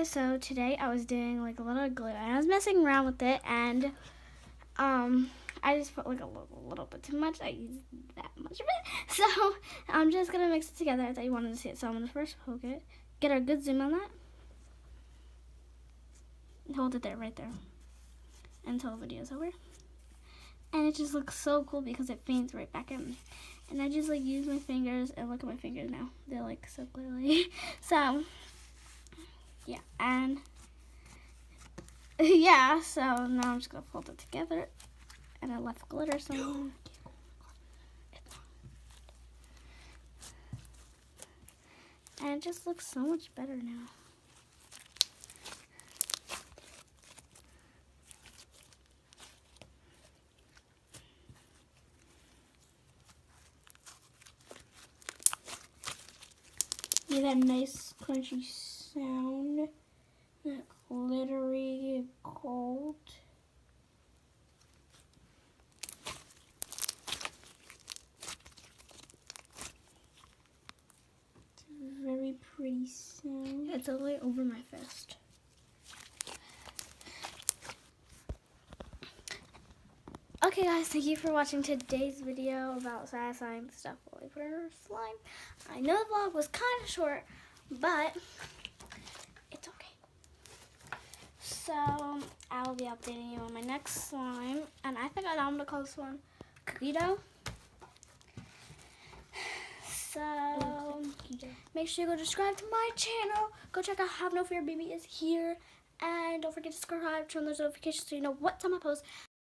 guys, so today I was doing like a little glitter and I was messing around with it, and I just put like a little bit too much. I used that much of it, so I'm just gonna mix it together. I thought you wanted to see it, so I'm gonna first poke it, get a good zoom on that, hold it there, right there, until the video's over. And it just looks so cool because it faints right back in. And I just like use my fingers, and look at my fingers now. They're like so glittery. So yeah, and yeah, so now I'm just gonna fold it together, and I left glitter somewhere. And it just looks so much better now. Yeah, that nice crunchy sound, that glittery gold. It's a very pretty sound. It's all the way over my fist. Okay guys, thank you for watching today's video about satisfying stuff while we put in our slime. I know the vlog was kind of short, but it's okay. So I'll be updating you on my next slime, and I think I'm gonna call this one Cookie Dough. So make sure you go subscribe to my channel. Go check out Have No Fear Baby is here. And don't forget to subscribe, turn those notifications so you know what time I post.